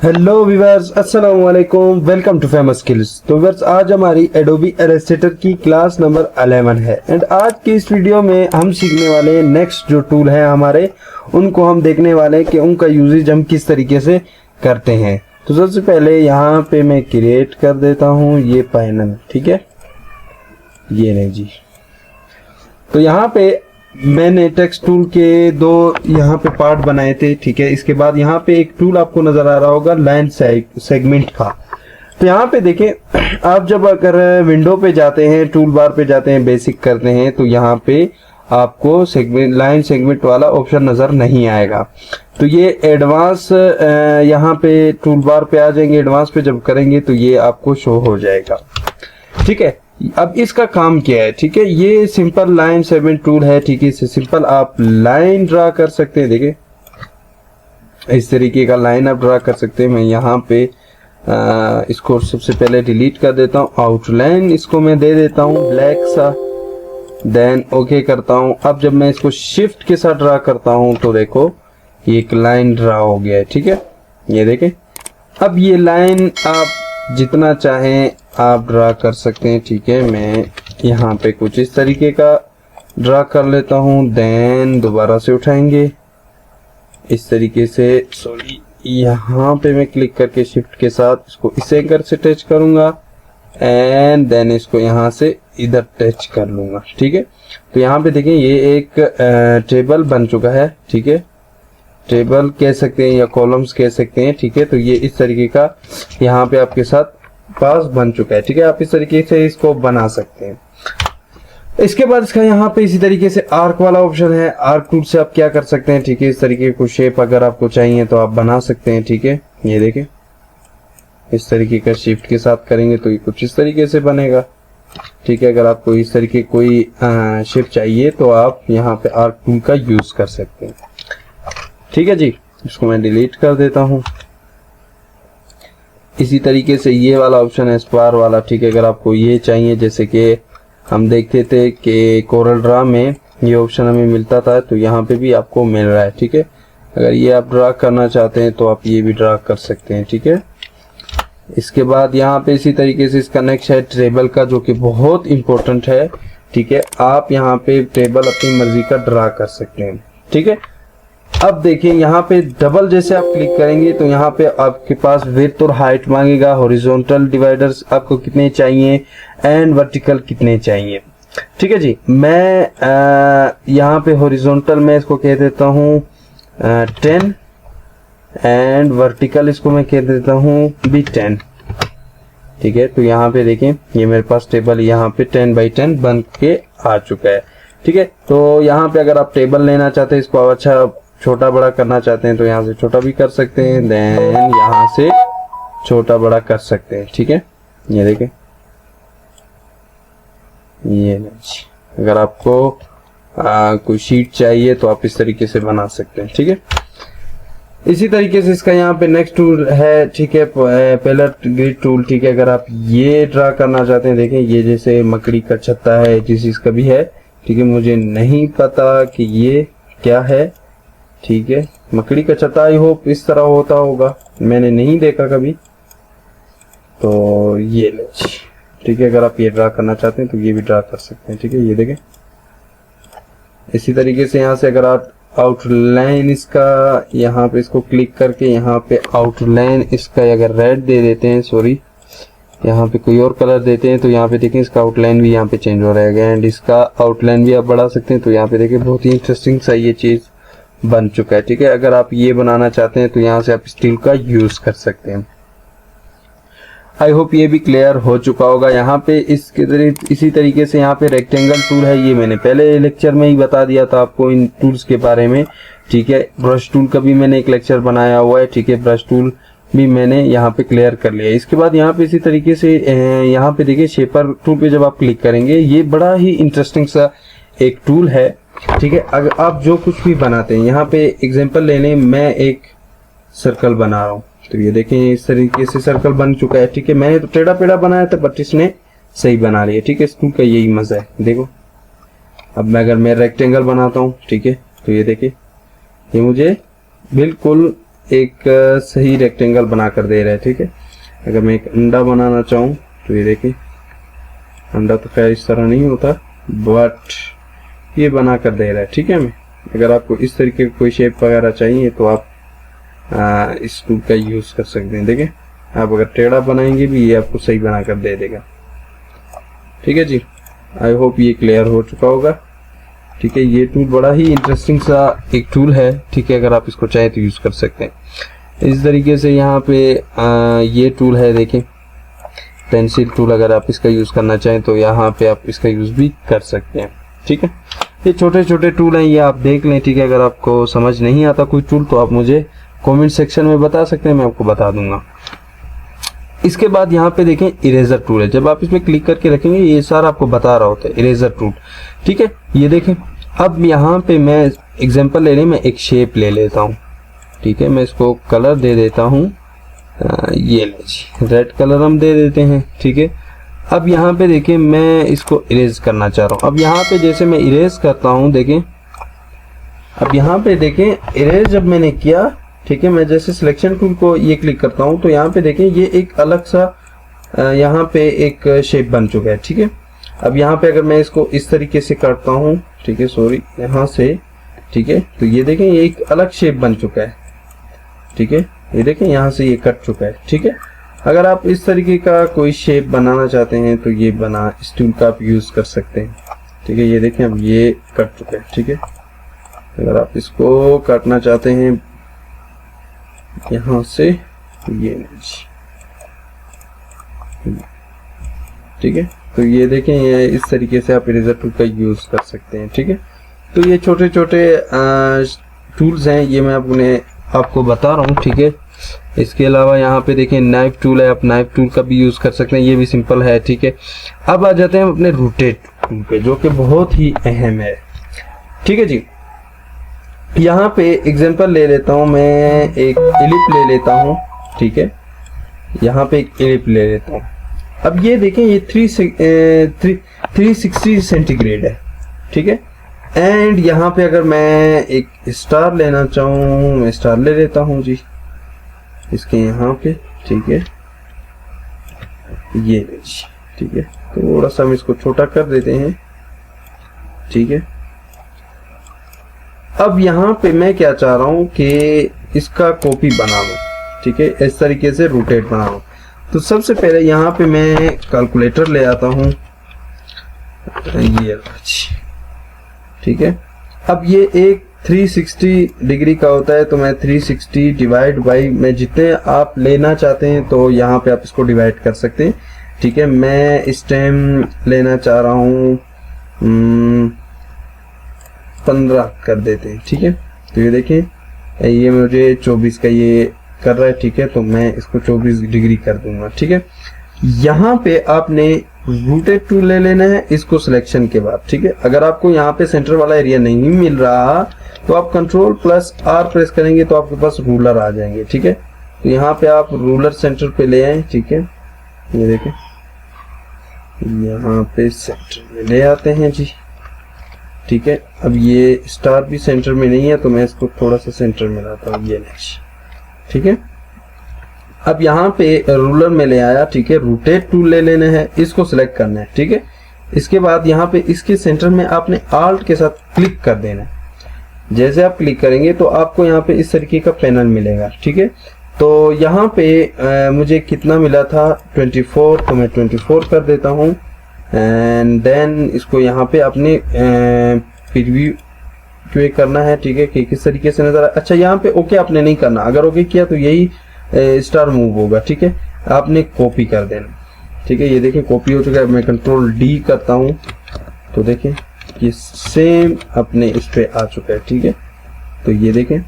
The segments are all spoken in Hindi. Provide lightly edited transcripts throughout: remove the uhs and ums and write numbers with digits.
हेलो व्यूअर्स, अस्सलाम वालेकुम, वेलकम टू फेमस स्किल्स। तो व्यूअर्स, आज हमारी एडोबी इलस्ट्रेटर की क्लास नंबर 11 है एंड आज की इस वीडियो में हम सीखने वाले हैं नेक्स्ट जो टूल है हमारे, उनको हम देखने वाले हैं कि उनका यूजेज हम किस तरीके से करते हैं। तो सबसे पहले यहाँ पे मैं क्रिएट कर देता हूँ ये पैनल, ठीक है, ये नहीं जी। तो यहाँ पे मैंने टेक्स्ट टूल के दो यहाँ पे पार्ट बनाए थे, ठीक है। इसके बाद यहाँ पे एक टूल आपको नजर आ रहा होगा लाइन सेगमेंट का। तो यहाँ पे देखें, आप जब अगर विंडो पे जाते हैं, टूल बार पे जाते हैं, बेसिक करते हैं, तो यहाँ पे आपको सेगमेंट लाइन सेगमेंट वाला ऑप्शन नजर नहीं आएगा। तो ये एडवांस यहाँ पे टूल बार पे आ जाएंगे, एडवांस पे जब करेंगे तो ये आपको शो हो जाएगा, ठीक है। अब इसका काम क्या है, ठीक है, ये सिंपल लाइन सेगमेंट टूल है, ठीक है। इससे सिंपल आप लाइन ड्रा कर सकते हैं, देखिए इस तरीके का लाइन आप ड्रा कर सकते हैं। मैं यहाँ पे इसको सबसे पहले डिलीट कर देता हूँ, आउटलाइन इसको मैं दे देता हूँ ब्लैक सा, देन ओके करता हूँ। अब जब मैं इसको शिफ्ट के साथ ड्रा करता हूँ तो देखो ये एक लाइन ड्रा हो गया है, ठीक है, ये देखें। अब ये लाइन आप जितना चाहें आप ड्रा कर सकते हैं, ठीक है। मैं यहाँ पे कुछ इस तरीके का ड्रा कर लेता हूँ, देन दोबारा से उठाएंगे इस तरीके से, सॉरी, यहाँ पे मैं क्लिक करके शिफ्ट के साथ इसको इस एंगल से टच करूंगा एंड देन इसको यहाँ से इधर टच कर लूंगा, ठीक है। तो यहाँ पे देखें ये एक टेबल बन चुका है, ठीक है, टेबल कह सकते हैं या कॉलम्स कह सकते हैं, ठीक है। तो ये इस तरीके का यहाँ पे आपके साथ पास बन चुका है, ठीक है। आप इस तरीके से इसको बना सकते हैं। इसके बाद इसका यहाँ पे इसी तरीके से आर्क वाला ऑप्शन है, आर्क टूल से आप क्या कर सकते हैं, ठीक है, इस तरीके को शेप अगर आपको चाहिए तो आप बना सकते हैं, ठीक है। ये देखें इस तरीके का शिफ्ट के साथ करेंगे तो ये कुछ इस तरीके से बनेगा, ठीक है। अगर आपको इस तरीके कोई शेप चाहिए तो आप यहाँ पे आर्क टूल का यूज कर सकते हैं, ठीक है जी। इसको मैं डिलीट कर देता हूँ। इसी तरीके से ये वाला ऑप्शन है स्क्वायर वाला, ठीक है। अगर आपको ये चाहिए, जैसे कि हम देखते थे कि कोरल ड्रा में ये ऑप्शन हमें मिलता था, तो यहाँ पे भी आपको मिल रहा है, ठीक है। अगर ये आप ड्रा करना चाहते हैं तो आप ये भी ड्रा कर सकते हैं, ठीक है। इसके बाद यहाँ पे इसी तरीके से इसका नेक्स्ट है टेबल का, जो कि बहुत इंपॉर्टेंट है, ठीक है। आप यहाँ पे टेबल अपनी मर्जी का ड्रा कर सकते हैं, ठीक है। अब देखिए यहाँ पे डबल जैसे आप क्लिक करेंगे तो यहाँ पे आपके पास विड्थ और हाइट मांगेगा, हॉरिजॉन्टल डिवाइडर्स आपको कितने चाहिए एंड वर्टिकल कितने चाहिए, ठीक है जी। मैं यहाँ पे हॉरिजॉन्टल में इसको कह देता हूँ 10 एंड वर्टिकल इसको मैं कह देता हूँ भी 10, ठीक है। तो यहाँ पे देखें ये मेरे पास टेबल यहाँ पे 10 बाई 10 बन के आ चुका है, ठीक है। तो यहाँ पे अगर आप टेबल लेना चाहते हैं, इसको अच्छा छोटा बड़ा करना चाहते हैं तो यहाँ से छोटा भी कर सकते हैं, देन यहाँ से छोटा बड़ा कर सकते हैं, ठीक है। ये देखें ये नहीं, अगर आपको कोई शीट चाहिए तो आप इस तरीके से बना सकते हैं, ठीक है। इसी तरीके से इसका यहाँ पे नेक्स्ट टूल है, ठीक है, पैलेट ग्रिड टूल, ठीक है। अगर आप ये ड्रा करना चाहते हैं, देखें ये जैसे मकड़ी का छत्ता है, जिस चीज का भी है, ठीक है। मुझे नहीं पता कि ये क्या है, ठीक है, मकड़ी का छत्ता, आई होप इस तरह होता होगा, मैंने नहीं देखा कभी। तो ये ठीक है, अगर आप ये ड्रा करना चाहते हैं तो ये भी ड्रा कर सकते हैं, ठीक है। ये देखें इसी तरीके से यहाँ से अगर आप आउटलाइन इसका यहाँ पे इसको क्लिक करके यहाँ पे आउटलाइन इसका अगर रेड दे देते हैं, सॉरी यहाँ पे कोई और कलर देते हैं, तो यहाँ पे देखें इसका आउटलाइन भी यहाँ पे चेंज हो रहेगा एंड इसका आउटलाइन भी आप बढ़ा सकते हैं। तो यहाँ पे देखें बहुत ही इंटरेस्टिंग सा ये चीज बन चुका है, ठीक है। अगर आप ये बनाना चाहते हैं तो यहाँ से आप स्टील का यूज कर सकते हैं। आई होप ये भी क्लियर हो चुका होगा। यहाँ पे इसी तरीके से यहाँ पे रेक्टेंगल टूल है, ये मैंने पहले लेक्चर में ही बता दिया था आपको इन टूल्स के बारे में, ठीक है। ब्रश टूल का भी मैंने एक लेक्चर बनाया हुआ है, ठीक है, ब्रश टूल भी मैंने यहाँ पे क्लियर कर लिया। इसके बाद यहाँ पे इसी तरीके से यहाँ पे देखिए शेपर टूल पे जब आप क्लिक करेंगे, ये बड़ा ही इंटरेस्टिंग सा एक टूल है, ठीक है। अगर आप जो कुछ भी बनाते हैं, यहाँ पे एग्जांपल ले लें, मैं एक सर्कल बना रहा हूँ, तो ये देखें इस तरीके से सर्कल बन चुका है, ठीक है। मैंने तो टेढ़ा पेढ़ा बनाया था बट इसने सही बना लिया, ठीक है। इस टूल का यही मजा है, देखो। अब मैं अगर मैं रेक्टेंगल बनाता हूँ, ठीक है, तो ये देखिए ये मुझे बिल्कुल एक सही रेक्टेंगल बना कर दे रहा है। ठीक है, अगर मैं एक अंडा बनाना चाहूँ तो ये देखिए, अंडा तो खैर इस तरह नहीं होता, बट ये बना कर दे रहा है। ठीक है, मैं अगर आपको इस तरीके की कोई शेप वगैरह चाहिए तो आप इस टूल का यूज कर सकते हैं। देखिए, आप अगर टेढ़ा बनाएंगे भी ये आपको सही बना कर दे देगा। ठीक है जी, आई होप ये क्लियर हो चुका होगा। ठीक है, ये टूल बड़ा ही इंटरेस्टिंग सा एक टूल है। ठीक है, अगर आप इसको चाहें तो यूज कर सकते हैं। इस तरीके से यहाँ पे ये टूल है, देखिए पेंसिल टूल, अगर आप इसका यूज करना चाहें तो यहाँ पे आप इसका यूज भी कर सकते हैं। ठीक है, ये छोटे छोटे टूल हैं, ये आप देख लें। ठीक है, अगर आपको समझ नहीं आता कोई टूल तो आप मुझे कमेंट सेक्शन में बता सकते हैं, मैं आपको बता दूंगा। इसके बाद यहाँ पे देखें इरेजर टूल है, जब आप इसमें क्लिक करके रखेंगे ये सारा आपको बता रहा होता है इरेजर टूल। ठीक है, ये देखें, अब यहाँ पे मैं एग्जांपल लेने में एक शेप ले लेता हूँ। ठीक है, मैं इसको कलर दे देता हूँ, ये ले जी रेड कलर हम दे देते हैं। ठीक है, अब यहाँ पे देखें मैं इसको इरेज करना चाह रहा हूँ। अब यहाँ पे जैसे मैं इरेज करता हूँ, देखें अब यहाँ पे देखें इरेज जब मैंने किया, ठीक है, मैं जैसे सिलेक्शन टूल को ये क्लिक करता हूँ तो यहाँ पे देखें ये एक अलग सा यहाँ पे एक शेप बन चुका है। ठीक है, अब यहाँ पे अगर मैं इसको इस तरीके से करता हूँ, ठीक है, सॉरी यहाँ से, ठीक है, तो ये देखें ये एक अलग शेप बन चुका है। ठीक है, ये देखें यहाँ से ये कट चुका है। ठीक है, अगर आप इस तरीके का कोई शेप बनाना चाहते हैं तो ये बना इस टूल का आप यूज कर सकते हैं। ठीक है, ये देखें अब ये कट चुका है। ठीक है, अगर आप इसको काटना चाहते हैं यहाँ से, ये ठीक है, तो ये देखें ये इस तरीके से आप इरेजर टूल का यूज कर सकते हैं। ठीक है, तो ये छोटे छोटे टूल्स हैं, ये मैं आपको बता रहा हूँ। ठीक है, इसके अलावा यहाँ पे देखें नाइफ टूल है, आप नाइफ टूल का भी यूज कर सकते हैं, ये भी सिंपल है। ठीक है, अब आ जाते हैं हम अपने रोटेट टूल पे, जो कि बहुत ही अहम है। ठीक है जी, यहाँ पे एग्जांपल ले लेता हूँ, मैं एक एलिप ले लेता हूँ। ठीक है, यहाँ पे एक एलिप ले लेता हूँ। अब ये देखें ये 360 सेंटीग्रेड है। ठीक है, एंड यहाँ पे अगर मैं एक स्टार लेना चाहूँ, मैं स्टार ले लेता हूँ जी इसके यहाँ पे। ठीक है, ये ठीक है, थोड़ा सा हम इसको छोटा कर देते हैं। ठीक है, अब यहाँ पे मैं क्या चाह रहा हूँ कि इसका कॉपी बना लूं। ठीक है, इस तरीके से रोटेट बना लूं। तो सबसे पहले यहाँ पे मैं कैलकुलेटर ले आता हूँ, ये। ठीक है, अब ये एक 360 डिग्री का होता है, तो मैं 360 डिवाइड बाई, मैं जितने आप लेना चाहते हैं तो यहाँ पे आप इसको डिवाइड कर सकते हैं। ठीक है, मैं इस टाइम लेना चाह रहा हूँ 15 कर देते हैं। ठीक है, तो ये देखें ये मुझे 24 का ये कर रहा है। ठीक है, तो मैं इसको 24 डिग्री कर दूंगा। ठीक है, यहाँ पे आपने रोटेट टूल ले लेना है इसको सिलेक्शन के बाद। ठीक है, अगर आपको यहाँ पे सेंटर वाला एरिया नहीं मिल रहा तो आप Ctrl+R प्रेस करेंगे तो आपके पास रूलर आ जाएंगे। ठीक है, तो यहाँ पे आप रूलर सेंटर पे ले आए। ठीक है, ये देखें यहाँ पे सेंटर में ले आते हैं जी। ठीक है, अब ये स्टार भी सेंटर में नहीं है तो मैं इसको थोड़ा सा सेंटर में लाता हूँ, ये नहीं। ठीक है, अब यहाँ पे रूलर में ले आया। ठीक है, रोटेट टूल ले लेना है, इसको सिलेक्ट करना है। ठीक है, इसके बाद यहाँ पे इसके सेंटर में आपने आल्ट के साथ क्लिक कर देना है। जैसे आप क्लिक करेंगे तो आपको यहाँ पे इस तरीके का पैनल मिलेगा। ठीक है, तो यहाँ पे मुझे कितना मिला था 24, तो मैं 24 कर देता हूँ। एंड देन इसको यहाँ पे अपने प्रीव्यू क्लिक करना है। ठीक है, कि किस तरीके से नजर। अच्छा, यहाँ पे ओके आपने नहीं करना, अगर ओके किया तो यही स्टार मूव होगा। ठीक है, आपने कॉपी कर देना। ठीक है, ये देखें कॉपी हो चुका है। मैं Ctrl+D करता हूँ तो देखें ये सेम अपने इस पे आ चुका है। ठीक है, तो ये देखें।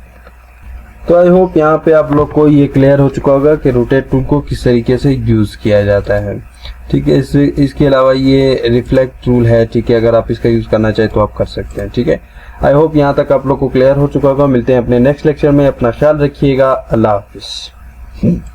तो आई होप यहाँ पे आप लोग को ये क्लियर हो चुका होगा कि रोटेट टूल को किस तरीके से यूज किया जाता है। ठीक है, इसके अलावा ये रिफ्लेक्ट टूल है। ठीक है, अगर आप इसका यूज करना चाहें तो आप कर सकते हैं। ठीक है, आई होप यहाँ तक आप लोग को क्लियर हो चुका होगा। मिलते हैं अपने नेक्स्ट लेक्चर में, अपना ख्याल रखिएगा। अल्लाह हाफिज।